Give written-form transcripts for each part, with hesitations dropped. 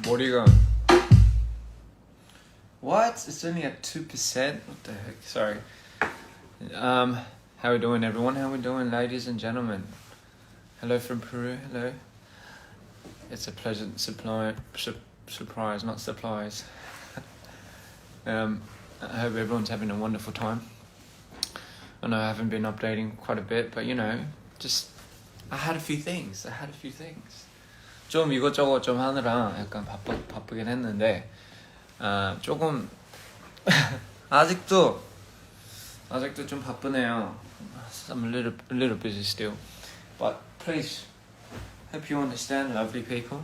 머리가 What? It's only at 2%? What the heck? Sorry. How we doing, everyone? How we doing, ladies and gentlemen? Hello from Peru. Hello. It's a pleasant surprise, not supplies. I hope everyone's having a wonderful time. I know I haven't been updating quite a bit, but you know, just I had a few things. 좀 이것저것 좀 하느라 약간 바쁘긴 했는데 조금 아직도 좀 바쁘네요. I'm a little busy still, but please hope you understand, lovely people.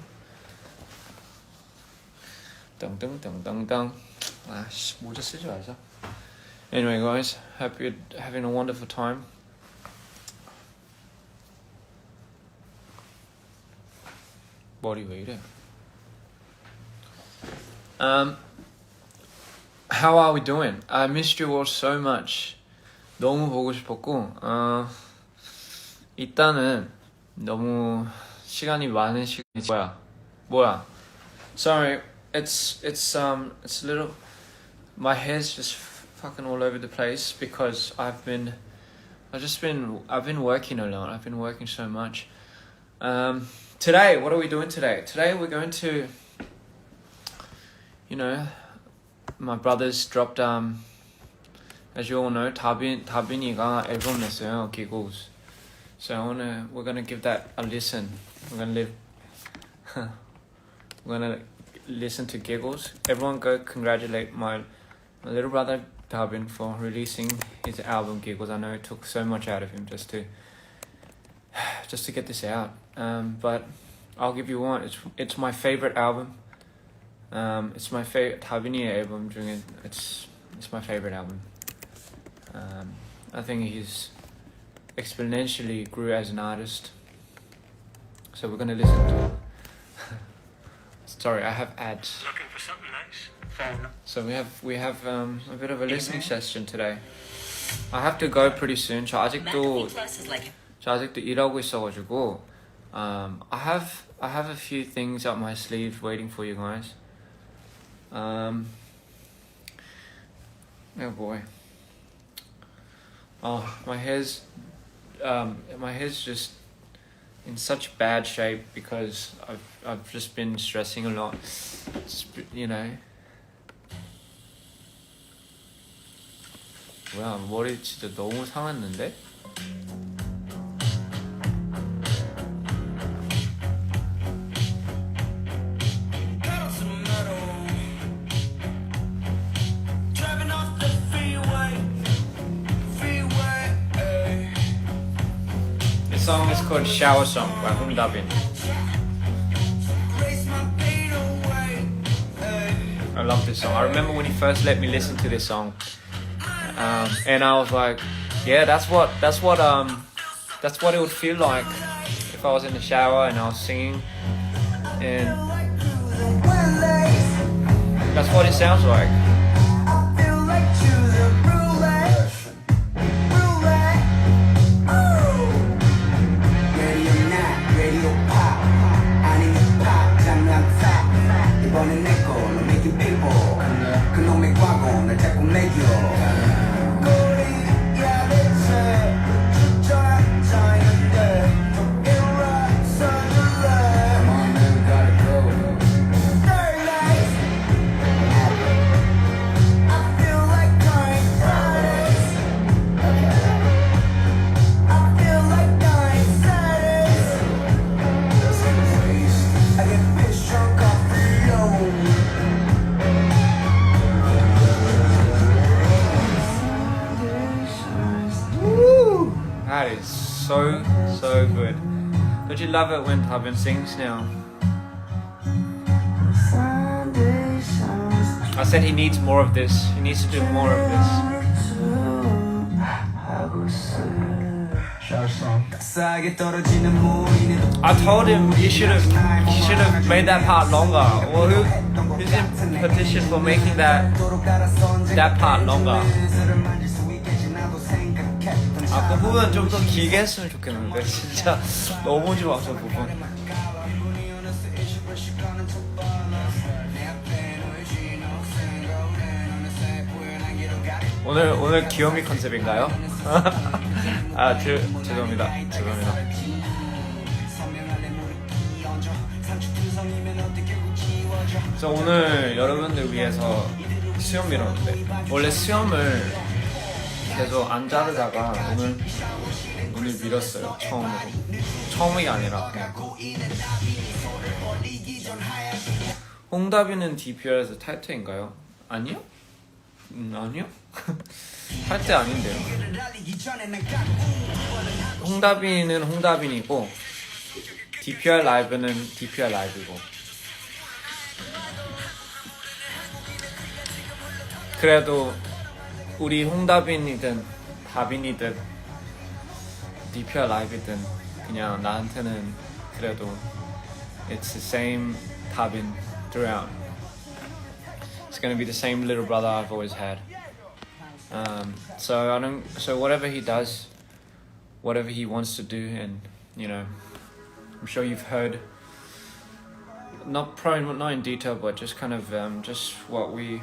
덩덩덩덩덩. 아씨 모자 쓰지 마자. Anyway, guys, hope you're having a wonderful time. 머리 왜 이래? How are we doing? I missed you all so much. 너무 보고 싶었고, 일단은 너무 시간이 많은 시간이 뭐야? Sorry, it's a little. My hair's just fucking all over the place because I've been working a lot. I've been working so much. Today, what are we doing today? Today we're going to, you know, my brothers dropped, as you all know, 다빈이가 앨범 냈어요, Giggles. So we're gonna give that a listen. We're gonna listen to Giggles. Everyone go congratulate my little brother Tabin for releasing his album Giggles. I know it took so much out of him just to get this out. But I'll give you one. It's my favorite album. It's my favorite Tabini album. It's my favorite album. I think he's exponentially grew as an artist. So we're gonna listen to it. Sorry, I have ads. Looking for something nice? Phone. So we have a bit of a listening session today. I have to go pretty soon. 저 아직도 일하고 있어가지고 I have a few things up my sleeve waiting for you guys. Oh boy. Oh, my hair's just in such bad shape because I've just been stressing a lot. You know. 뭐야, 머리 진짜 너무 상했는데? The song is called Shower Song by Dabin. I love this song. I remember when he first let me listen to this song, and I was like, yeah, that's what it would feel like if I was in the shower and I was singing, and that's what it sounds like. That is so good. Don't you love it when Tabin sings now? I said he needs more of this. He needs to do more of this. I told him you should have made that part longer. Well, who's in petition for making that part longer? 아, 그 부분 좀 더 길게 했으면 좋겠는데 진짜 너무 좋아 저 부분. 오늘 귀요미 컨셉인가요? 아, 죄송합니다. 그래서 오늘 여러분들 위해서 수염 밀었는데 원래 수염을 계속 안 자르다가 오늘 밀었어요. 처음이 아니라 그냥. 홍다비는 DPR에서 탈퇴인가요? 아니요? 아니요? 탈퇴 아닌데요. 홍다비는 홍다빈이고 DPR 라이브는 DPR 라이브고. 그래도 우리 홍다빈이든 다빈이든 DPR 라이브든 그냥 나한테는 그래도 it's the same 다빈 throughout. It's gonna be the same little brother I've always had. So whatever he does, whatever he wants to do, and you know, I'm sure you've heard, probably not in detail, but just kind of just what really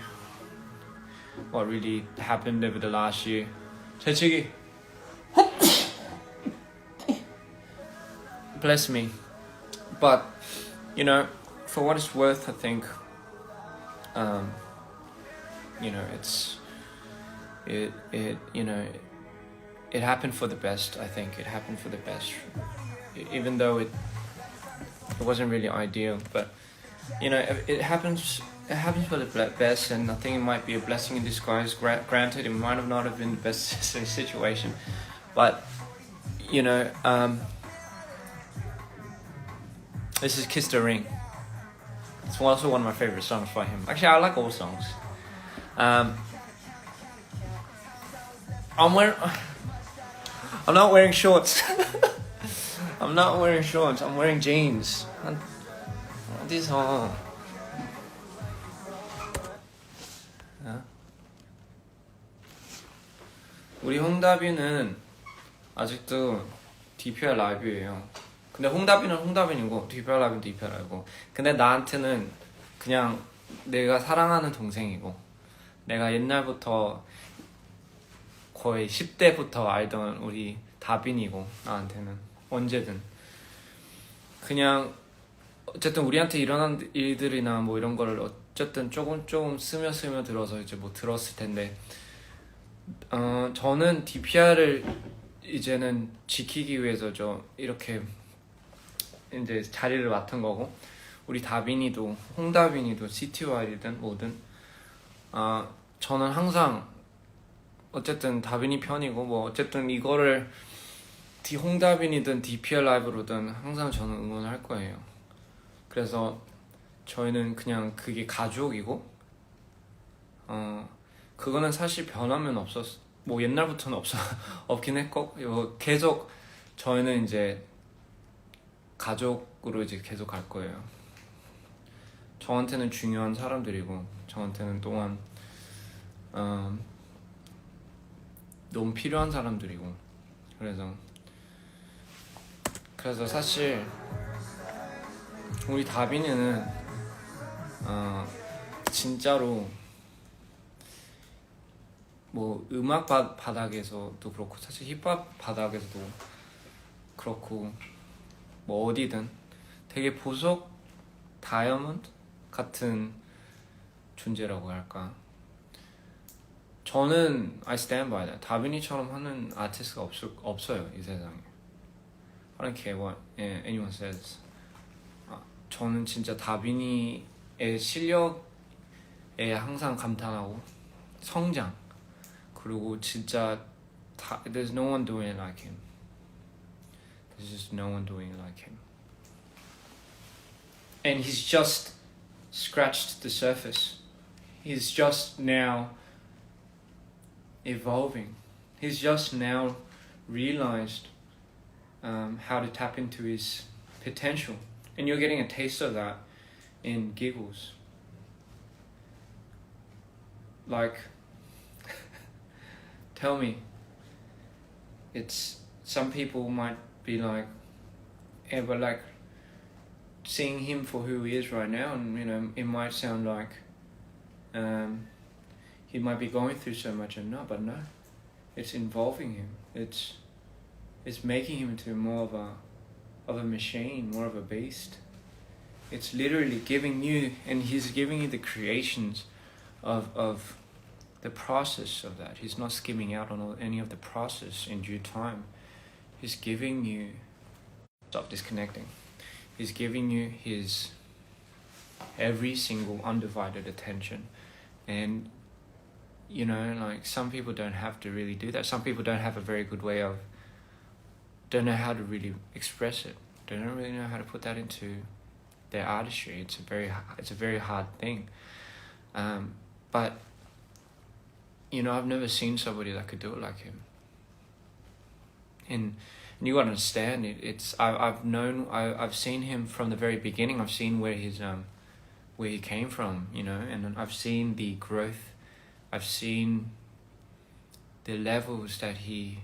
happened over the last year. 재치기. Bless me. But you know, for what it's worth, I think you know, it happened for the best. I think it happened for the best, even though it wasn't really ideal. But you know, it happens for the best, and I think it might be a blessing in disguise. Granted, it might have not have been the best situation, but you know, this is "Kiss the Ring." It's also one of my favorite songs by him. Actually, I like all songs. I'm not wearing shorts. I'm not wearing shorts. I'm wearing jeans. 어디서? 우리 홍다비는 아직도 DPR 라이브예요. 근데 홍다빈은 홍다빈이고 DPR 라이브는 DPR 라이브고, 근데 나한테는 그냥 내가 사랑하는 동생이고, 내가 옛날부터 거의 10대부터 알던 우리 다빈이고, 나한테는 언제든 그냥 어쨌든 우리한테 일어난 일들이나 뭐 이런 거를 어쨌든 조금 스며 들어서 이제 뭐 들었을 텐데, 저는 DPR을 이제는 지키기 위해서 이렇게 이제 자리를 맡은 거고, 우리 다빈이도 홍다빈이도 CTY이든 뭐든 저는 항상 어쨌든 다빈이 편이고, 뭐 어쨌든 이거를 홍다빈이든 DPR 라이브로든 항상 저는 응원할 거예요. 그래서 저희는 그냥 그게 가족이고, 그거는 사실 변하면 뭐 옛날부터는 없긴 했고, 계속 저희는 이제 가족으로 이제 계속 갈 거예요. 저한테는 중요한 사람들이고, 저한테는 또한 너무 필요한 사람들이고, 그래서 사실 우리 다빈이는 진짜로 뭐 음악 바닥에서도 그렇고, 사실 힙합 바닥에서도 그렇고, 뭐 어디든 되게 보석 다이아몬드 같은 존재라고 할까. 저는 I stand by that. 다빈이처럼 하는 아티스트가 없어요, 이 세상에. I don't care what anyone says. 저는 진짜 다빈이의 실력에 항상 감탄하고, 성장, 그리고 진짜 there's no one doing it like him. There's just no one doing it like him. And he's just scratched the surface. He's just now evolving. He's just now realized how to tap into his potential. And you're getting a taste of that in Giggles. Like, tell me, it's some people might be like, yeah, but like seeing him for who he is right now, and you know, it might sound like he might be going through so much, and no, but no, it's involving him. It's making him into more of a machine, more of a beast. It's literally giving you, and he's giving you the creations of the process of that. He's not skimming out on any of the process in due time. He's giving you, stop disconnecting. He's giving you his every single undivided attention. And you know, like some people don't have to really do that. Some people don't have a very good way of, don't know how to really express it. They don't really know how to put that into their artistry. It's a very hard thing. But you know, I've never seen somebody that could do it like him. And you gotta understand it. I've seen him from the very beginning. I've seen where he came from, you know, and I've seen the growth. I've seen the levels that he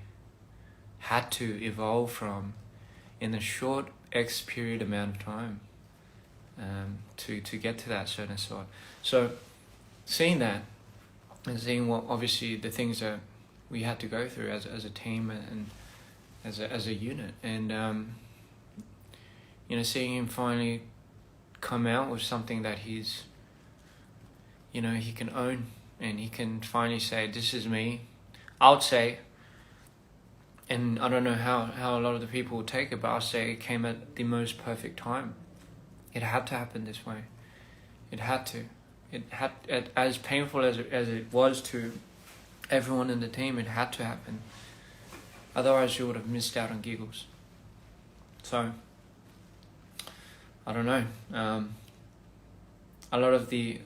had to evolve from in a short X period amount of time, to get to that certain sort. So seeing that and seeing what obviously the things that we had to go through as a team and as a unit, and you know, seeing him finally come out with something that he's, you know, he can own, and he can finally say, this is me. I would say, and I don't know how a lot of the people will take it, but I'll say it came at the most perfect time. It had to happen this way. It had to. It had, as painful as it was to everyone in the team, it had to happen. Otherwise you would have missed out on giggles. So, I don't know. A lot of the,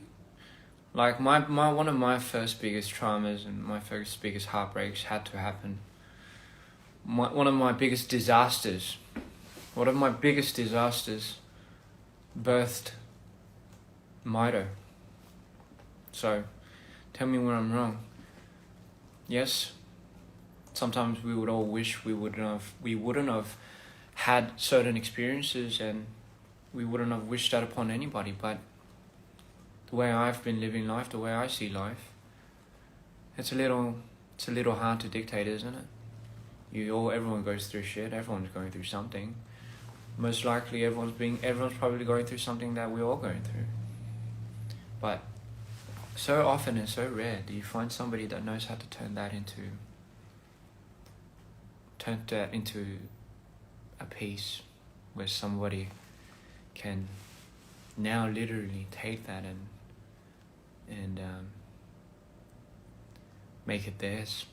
like my one of my first biggest traumas and my first biggest heartbreaks had to happen. One of my biggest disasters birthed Mido. So, tell me where I'm wrong. Yes, sometimes we would all wish we wouldn't have had certain experiences, and we wouldn't have wished that upon anybody, but the way I've been living life, the way I see life, it's a little hard to dictate, isn't it? Everyone goes through shit, everyone's going through something. Most likely everyone's probably going through something that we're all going through. But so often and so rare do you find somebody that knows how to turn that into a piece where somebody can now literally take that and make it theirs.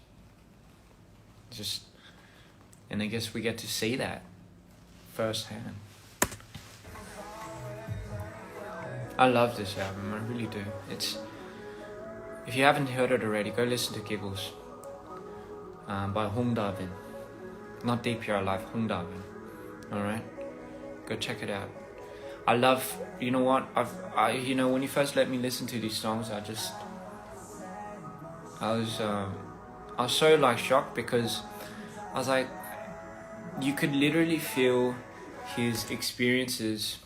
And I guess we get to see that firsthand. I love this album, I really do. If you haven't heard it already, go listen to Giggles by Hong Da-bin. Not DPR Live, Hong Da-bin. Alright? Go check it out. I love, you know what, you know, when you first let me listen to these songs, I was so like shocked, because I was like, you could literally feel his experiences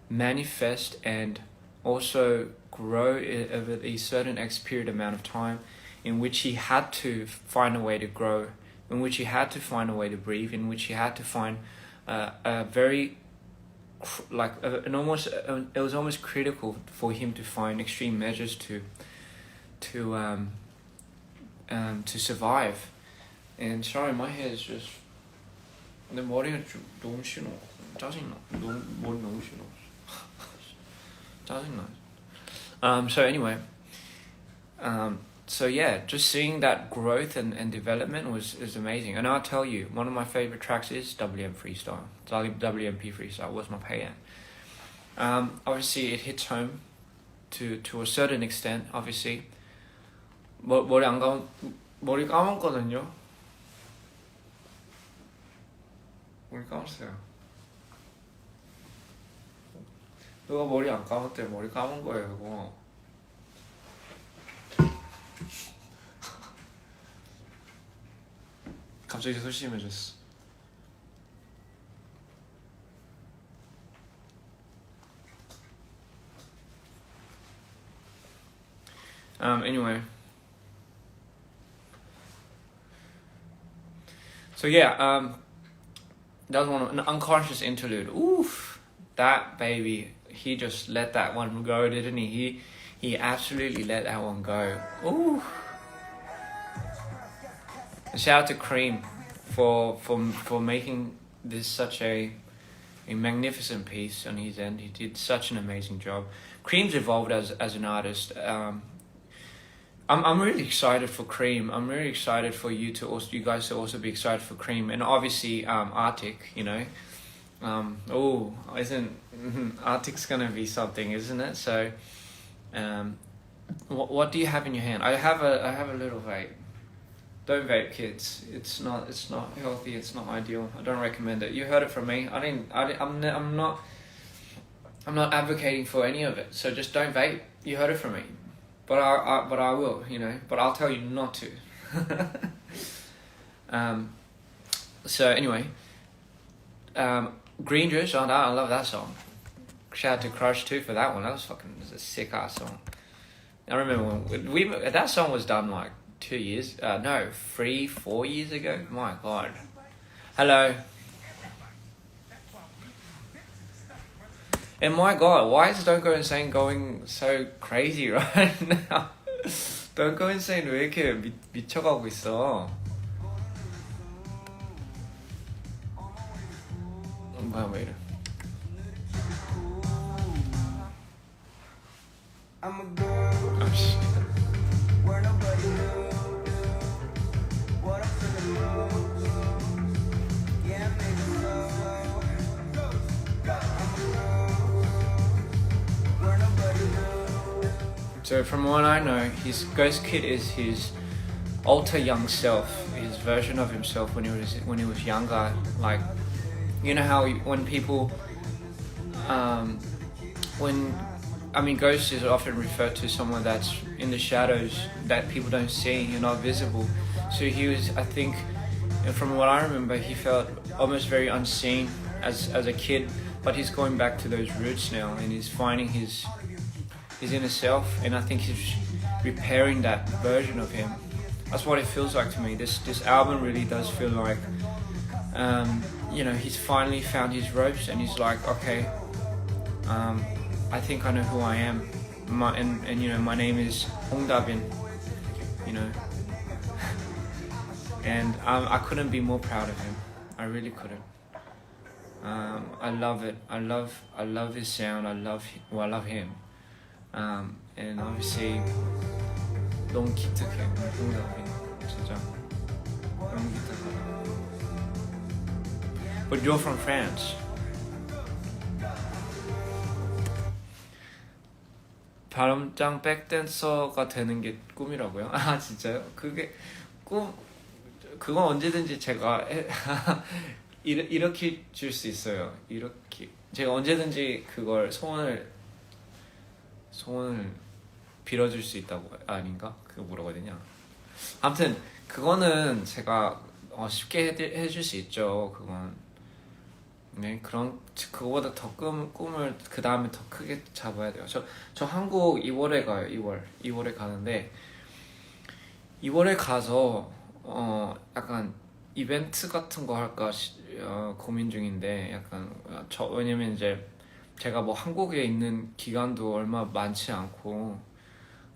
manifest and also grow over a certain X period amount of time, in which he had to find a way to grow, in which he had to find a way to breathe, in which he had to find a very it was almost critical for him to find extreme measures to survive. And sorry, my hair is just, 내 머리가 좀 너무 싫어. 짜증나. 머리 너무 싫어. 짜증나. So anyway, so yeah, just seeing that growth and development is amazing. And I'll tell you, one of my favorite tracks is WM Freestyle. WMP Freestyle was my payout. Obviously, it hits home to a certain extent. Obviously, 머리 감았거든요. 머리 감았어요. 누가 머리 안 감았대? 머리 감은 거예요, 이거. 갑자기 소심해졌어. Anyway. So yeah, that was an unconscious interlude. Oof, that baby, he just let that one go, didn't he? He absolutely let that one go. Ooh. Shout out to Cream for making this such a magnificent piece on his end. He did such an amazing job. Cream's evolved as an artist. I'm really excited for Cream. I'm really excited for you guys to also be excited for Cream, and obviously Arctic. You know, Arctic's gonna be something, isn't it? So, what do you have in your hand? I have a little vape. Don't vape, kids. It's not healthy. It's not ideal. I don't recommend it. You heard it from me. I'm not advocating for any of it. So just don't vape. You heard it from me. But I will, you know. But I'll tell you not to. So anyway, Green Juice. Oh, I love that song. Shout out to Crush too for that one. That was a sick ass song. I remember when that song was done like 2 years. 4 years ago. My God. Hello. And my God, why is Don't Go Insane going so crazy right now? Don't Go Insane 왜 이렇게 미쳐가고 있어? 뭐야 왜 이래? Oh shit. So from what I know, his Ghost Kid is his alter young self, his version of himself when he was younger. Like, you know how when people, Ghost is often referred to someone that's in the shadows that people don't see, you're not visible. So he was, I think, and from what I remember, he felt almost very unseen as a kid, but he's going back to those roots now, and he's finding his inner self, and I think he's repairing that version of him. That's what it feels like to me. This album really does feel like, he's finally found his ropes, and he's like, okay, I think I know who I am. My name is Hong Da-bin, you know. And I couldn't be more proud of him. I really couldn't. I love it. I love his sound. I love him. And obviously 너무 기특해. Hong Da-bin 진짜 너무 기특하다. But you're from France. 바람장 백댄서가 되는 게 꿈이라고요? 아 진짜요? 그건 언제든지 제가 이렇게 줄 수 있어요. 이렇게 제가 언제든지 그걸 소원을 빌어줄 수 있다고 아닌가? 그거 뭐라거든요. 아무튼 그거는 제가 쉽게 해줄 수 있죠. 그건 네 그거보다 더 꿈을 그 다음에 더 크게 잡아야 돼요. 저 한국 2월에 가요. 2월에 가는데 2월에 가서 약간 이벤트 같은 거 할까 고민 중인데 약간 왜냐면 이제 제가 뭐 한국에 있는 기간도 얼마 많지 않고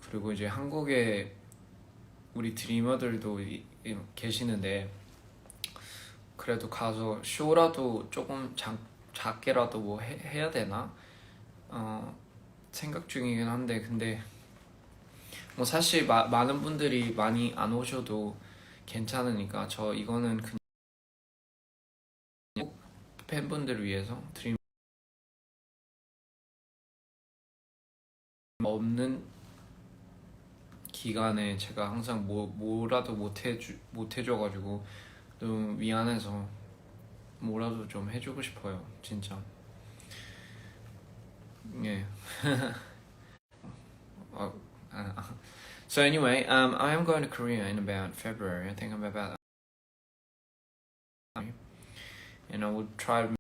그리고 이제 한국에 우리 드리머들도 계시는데 그래도 가서 쇼라도 조금 작게라도 뭐 해야 되나 생각 중이긴 한데 근데 뭐 사실 많은 분들이 많이 안 오셔도 괜찮으니까 저 이거는 그냥 팬분들을 위해서 드림 없는 기간에 제가 항상 뭐라도 못 해줘가지고 너무 미안해서 뭐라도 좀 해주고 싶어요 진짜. 예. So anyway, I am going to Korea in about February. I think I'm about and I will try to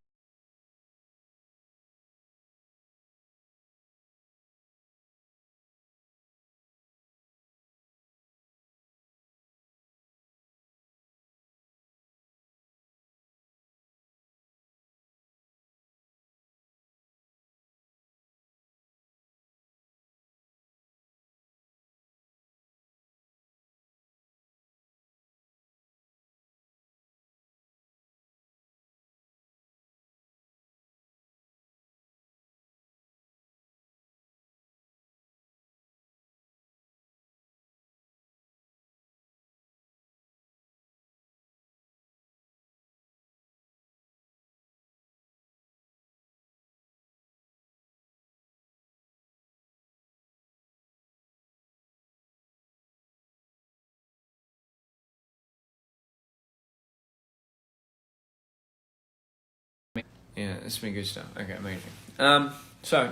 yeah, it's been good stuff. Okay, amazing. So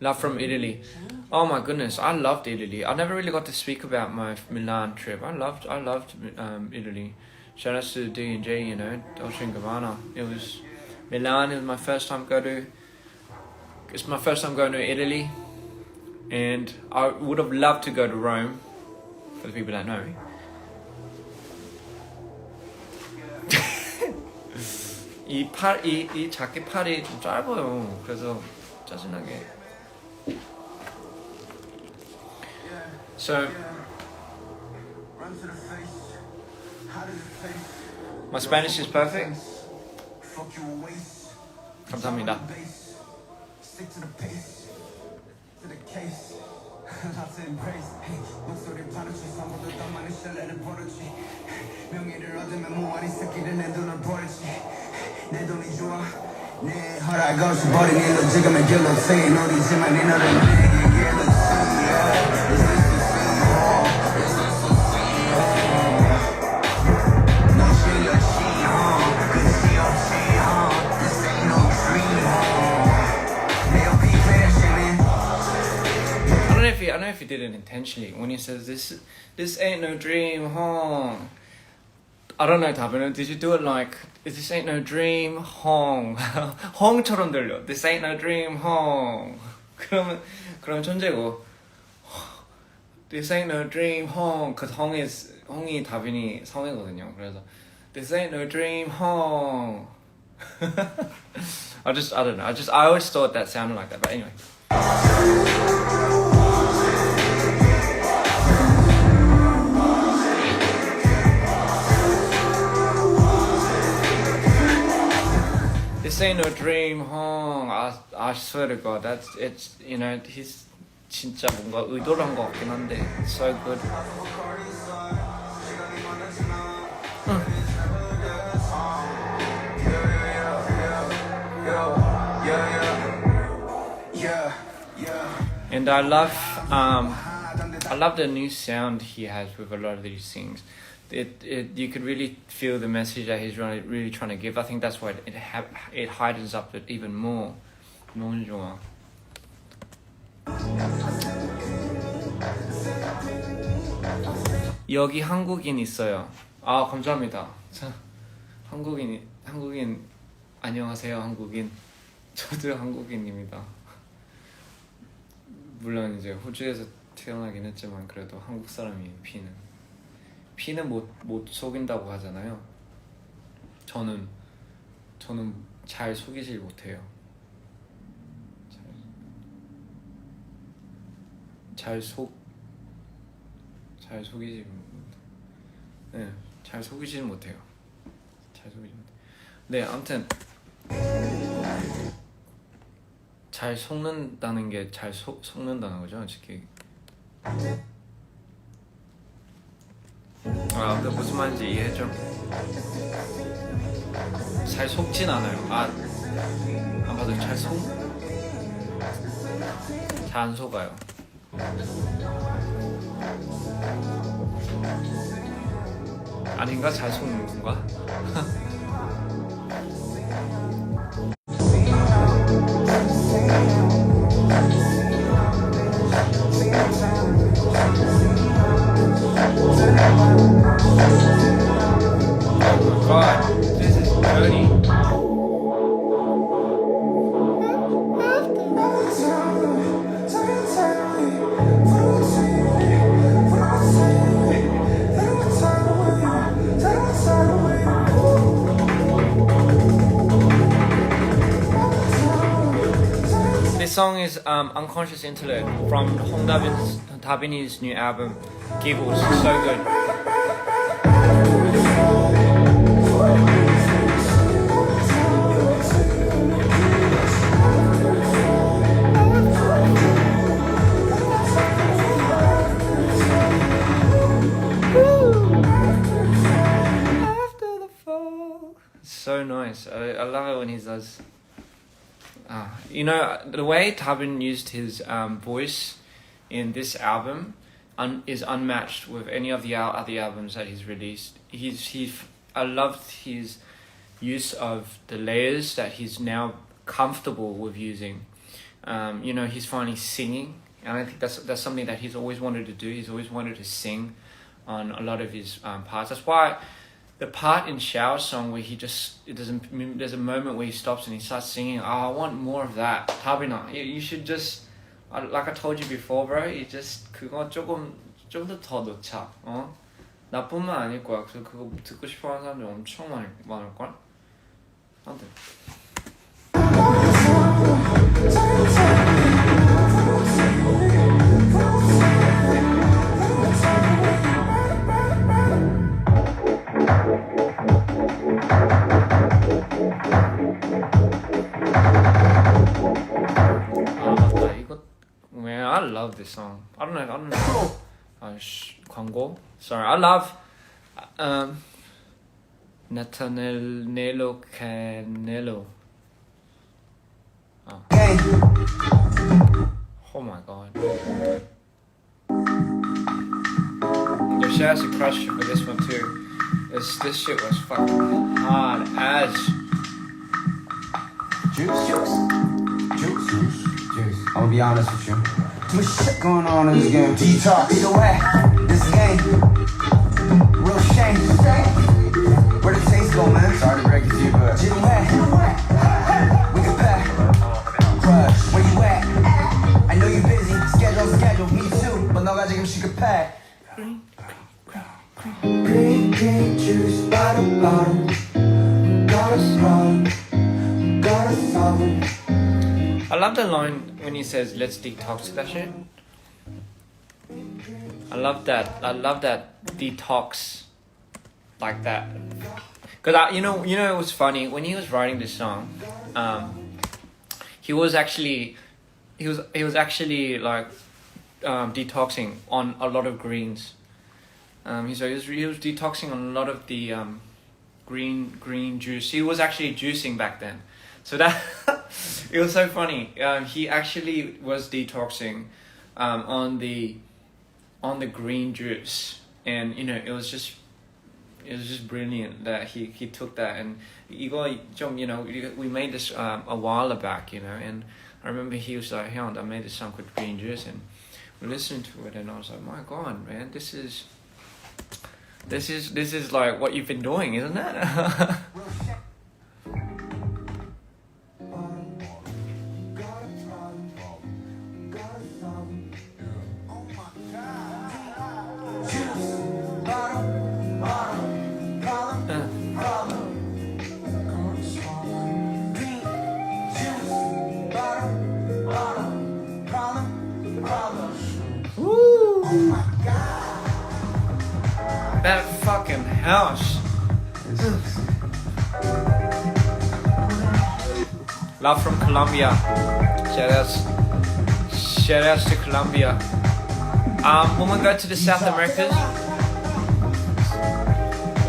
love from Italy. Oh my goodness, I loved Italy. I never really got to speak about my Milan trip. I loved Italy. Shout out to D&G, you know, Dolce & Gabbana. It was Milan. It was my first time It's my first time going to Italy, and I would have loved to go to Rome. For the people that know me. 이 자켓 팔이 좀 짧아요. 그래서 짜증나게. So my Spanish is perfect. 감사합니다. I don't know if he did it intentionally when he says this ain't no dream, Hong. I don't know, Tabino, did you do it like this ain't no dream, Hong. Hong처럼 들려. This ain't no dream, Hong. 그럼 천재고. This ain't no dream, Hong. Cause 홍이 다빈이 성이거든요. 그래서 this ain't no dream, Hong. I don't know. I always thought that sounded like that, but anyway. This ain't no dream, Hong. I swear to God, it's you know, he's 진짜 뭔가 의도를 한 것 같긴 한데, it's so good. And I love the new sound he has with a lot of these things. You could really feel the message that he's really trying to give. I think that's why it heightens up it even more. 너무 좋아. 여기 한국인 있어요. 아, 감사합니다. 한국인 안녕하세요, 한국인. 저도 한국인입니다. 물론 이제 호주에서 태어나긴 했지만 그래도 한국 사람이에요. 피는 못 속인다고 하잖아요. 저는 잘 속이질 못해요. 잘 속이지 네, 잘 속이질 못해요. 네, 아무튼 잘 속는다는 게 잘 속는다는 거죠, 솔직히. 아, 그 무슨 말인지 이해했죠? 잘 속진 않아요. 안 봐도 잘 안 속아요. 아닌가? 잘 속는 건가? Oh my god, this is dirty. This song is Unconscious Intellect from Hong Dabin's new album, Giggles. So good. So nice. I love it when he does. You know, the way Tabin used his voice in this album is unmatched with any of the other albums that he's released. I loved his use of the layers that he's now comfortable with using. You know, he's finally singing, and I think that's something that he's always wanted to do. He's always wanted to sing on a lot of his parts. That's why the part in Shower Song where there's a moment where he stops and he starts singing. Oh, I want more of that. Tabina, you should just, like I told you before, bro. You just 그거 좀 더 넣자. 나뿐만 아닐 거야. 그거 듣고 싶어하는 사람들 엄청 많을 걸. 안 돼. Man, I love this song. I don't know. 광고. Sorry, I love Nathaniel Canelo. Oh my god. Yo, shout out to Crush for this one too. This shit was fucking hard as. Juice. I'm gonna be honest with you. Too much shit going on in this game. Detox. Either way, this game. Real shame. Where the taste go, man? Sorry to break it to you, but either way, we can pack. Crush. Where you at? I know you're busy. Schedule. Me too. But 너가 지금 시급해. Green juice, bottom. Got us wrong. Got us solving. I love the line when he says, "Let's detox that shit." I love that detox, like that. Cause you know it was funny when he was writing this song. He was actually like detoxing on a lot of greens. He was detoxing on a lot of the green juice. He was actually juicing back then. So that it was so funny. He actually was detoxing on the green juice, and you know it was just brilliant that he took that. And we made this a while back, you know, and I remember he was like, "Hey, I made this song with green juice," and we listened to it, and I was like, "My God, man, this is like what you've been doing, isn't it?" That fucking house. Love from Colombia. Shout outs to Colombia. When we go to the South Americas,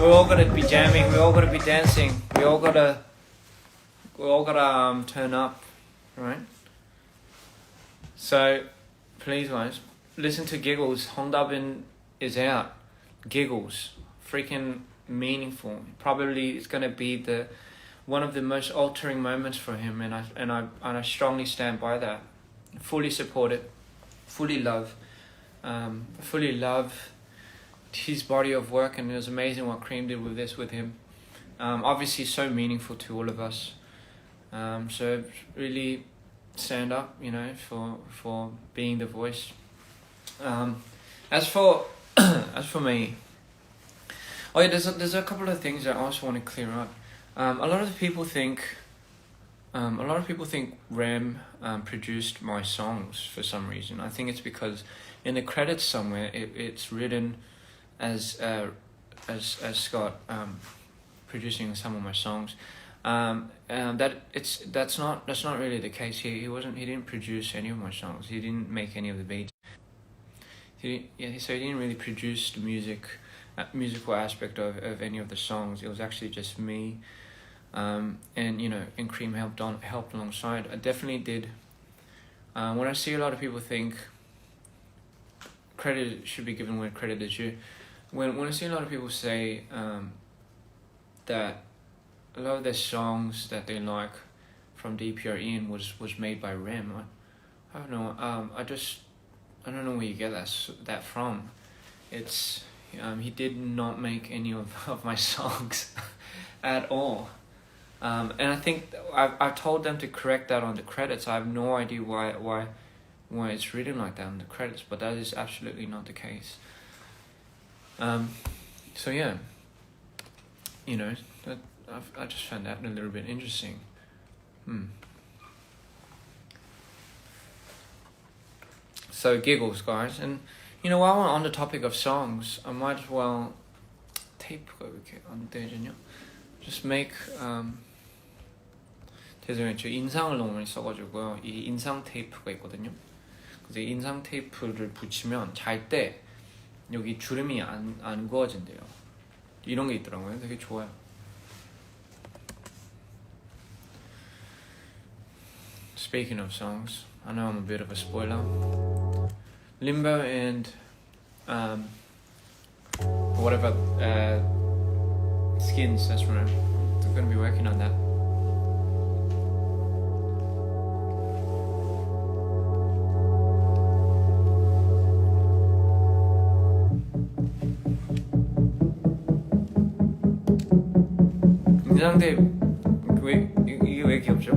we're all gonna be jamming. We're all gonna be dancing. We all gotta turn up, right? So, please guys, listen to Giggles. Hong Dabin is out. Giggles, freaking meaningful. Probably it's gonna be one of the most altering moments for him, and I strongly stand by that. Fully support it, fully love his body of work, and it was amazing what Cream did with this with him. Obviously so meaningful to all of us. So really stand up, you know, for being the voice. As for as for me, oh yeah, there's a couple of things that I also want to clear up. A lot of people think Rem produced my songs for some reason. I think it's because in the credits somewhere it's written as Scott producing some of my songs. That's not really the case. He didn't produce any of my songs. He didn't make any of the beats. So he didn't really produce the musical aspect of any of the songs. It was actually just me, and you know, and Cream helped alongside. I definitely did. When I see a lot of people think credit should be given where credit is due, when I see a lot of people say that a lot of their songs that they like from DPR Ian was made by Rem, I don't know. I don't know where you get that from. It's he did not make any of my songs at all. And I think I've told them to correct that on the credits. I have no idea why it's written like that on the credits, but that is absolutely not the case. So yeah, you know, I just found that a little bit interesting. So giggles, guys, and you know, while we're on the topic of songs, I might as well 테이프가 왜 이렇게 안 떼지냐? Just make 죄송해요, 저 인상을 너무 많이 써가지고요. 이 인상 테이프가 있거든요. 그래서 이 인상 테이프를 붙이면 잘 때 여기 주름이 안 그어진대요. 이런 게 있더라고요. 되게 좋아요. Speaking of songs, I know I'm a bit of a spoiler. Limbo and whatever Skins, that's right. We're going to be working on that. 인상대 이게 왜 귀엽죠?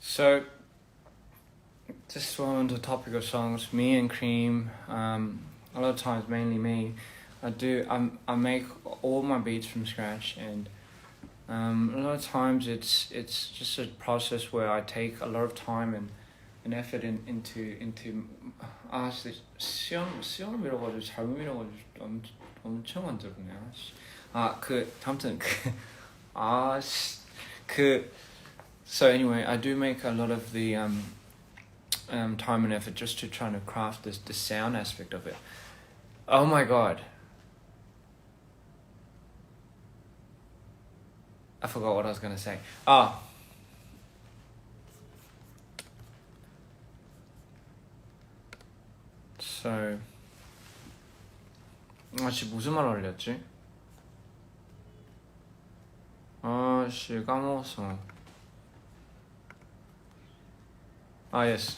So, just on the topic of songs, me and Cream, a lot of times mainly me, I make all my beats from scratch, and a lot of times it's just a process where I take a lot of time and effort into 시험 밀어가지고 잘못 밀어가지고 엄청 만들었네. 아무튼 So anyway, I do make a lot of the time and effort just to try to craft the sound aspect of it. Oh my god. I forgot what I was going to say. So 지금 무슨 말 올렸지? 아씨 까먹었어. Ah yes.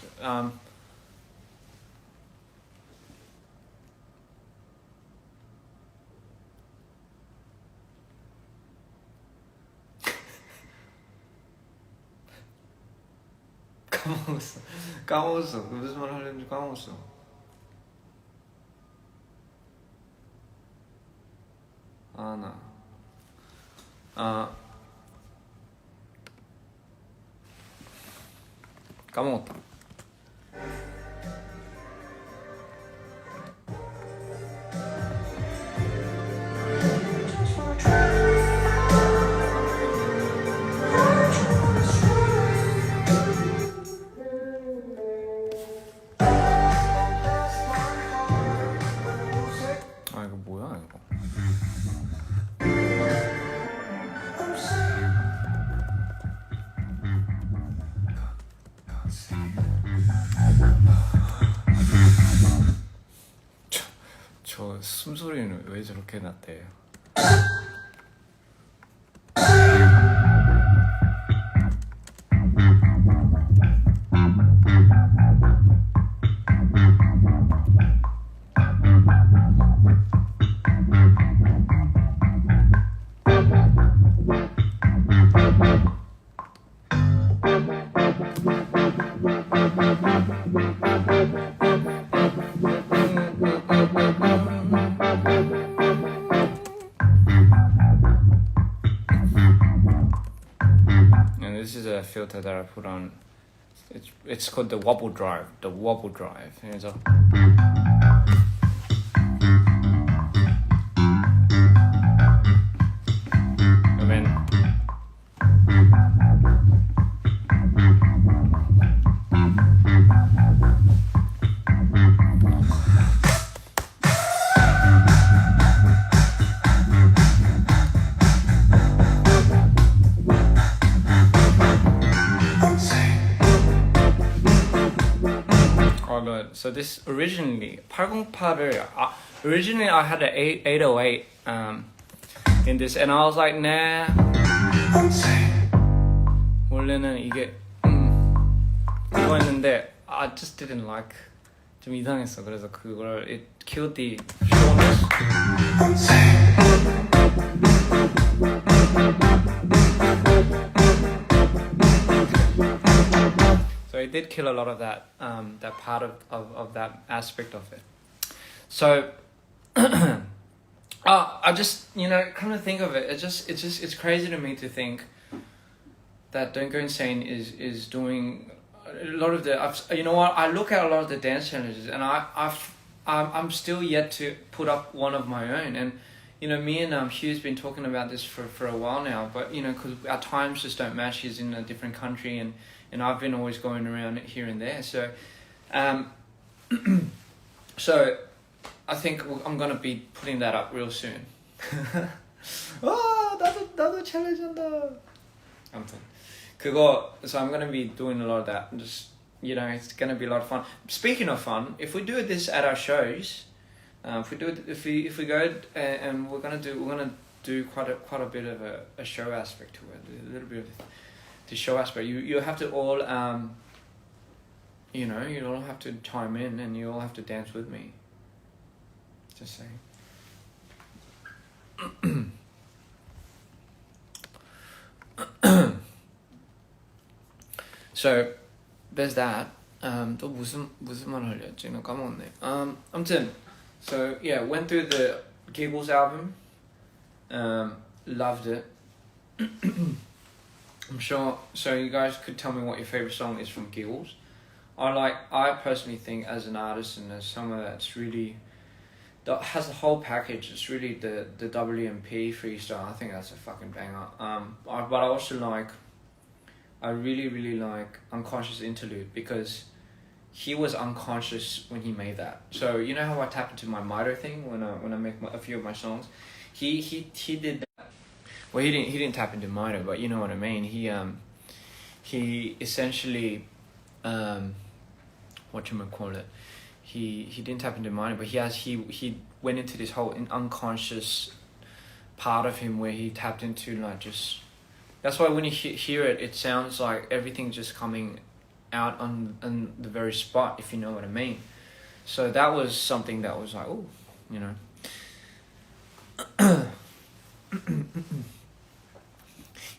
까먹었어. 무슨 말 하려는지 까먹었어. 까먹었다. 아 이거 뭐야 이거. 저 숨소리는 왜 저렇게 났대요? And this is a filter that I put on. It's called the wobble drive. The wobble drive. 그래서 그러면 So this originally 808을 originally I had an 808 in this and I was like nah 원래는 이게 그거였는데 I just didn't like 좀 이상했어. 그래서 그걸 it killed the shortness. So it did kill a lot of that that part of that aspect of it. So I just come to think of it, it's crazy to me to think that Don't Go Insane is doing a lot of the I look at a lot of the dance challenges and I'm still yet to put up one of my own. And me and Hugh's been talking about this for a while now, but because our times just don't match. He's in a different country and I've been always going around here and there. So so I think I'm gonna be putting that up real soon. 나도 챌린지 한다. 아무튼 그거, so I'm gonna be doing a lot of that. Just it's gonna be a lot of fun. Speaking of fun, if we do this at our shows, if we go and we're gonna do quite a bit of a show aspect to it, a little bit of the show aspect. You have to all you all have to chime in and you all have to dance with me. Just saying. So there's that. 또 무슨 말 하려했지? 나 까먹었네. 아무튼 so yeah, went through the Giggles album. Loved it. I'm sure. So you guys could tell me what your favorite song is from Giggles. I personally think as an artist and as someone that's really that has the whole package, it's really the WMP freestyle. I think that's a fucking banger. But I also I really like Unconscious Interlude because he was unconscious when he made that. So you know how I tap into my mito thing when I make a few of my songs. He did that. Well, he didn't tap into mito, but you know what I mean. He essentially whatchamacallit, he didn't tap into mito, but he went into this whole unconscious part of him where he tapped into like just That's why when you hear it, it sounds like everything's just coming out on the very spot, if you know what I mean. So that was something that was like, oh, you know.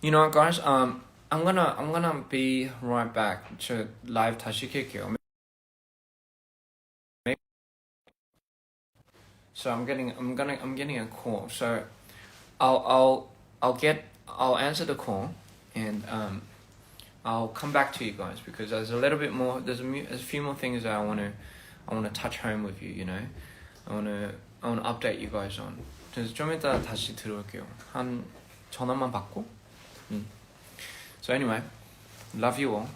You know what, guys? I'm gonna be right back. 저 라이브 다시 켤게요. So I'm getting a call. So I'll answer the call, and I'll come back to you guys because there's a little bit more. There's a few more things that I wanna touch home with you. You know, I wanna update you guys on. 그래서 좀 이따 다시 들어올게요. 한 전화만 받고. So anyway, love you all.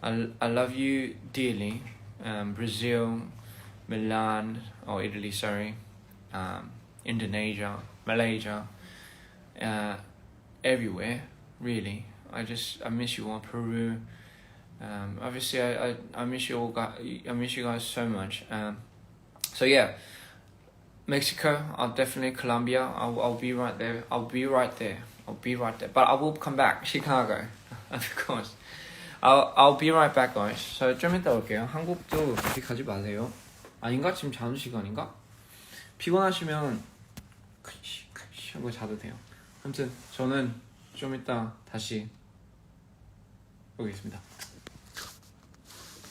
I love you dearly. Brazil, Milan, or Italy, sorry. Indonesia, Malaysia, everywhere, really. I miss you all. Peru. Obviously, I miss you all. I miss you guys so much. So yeah, Mexico. I'll definitely Colombia. I'll be right there. I'll be right there. But I will come back. Chicago, of course. I'll be right back, guys. So 좀 이따 올게요. 한국도 그렇게 가지 마세요. 아닌가? 지금 자는 시간인가? 피곤하시면 하고 자도 돼요. 아무튼 저는 좀 이따 다시 오겠습니다.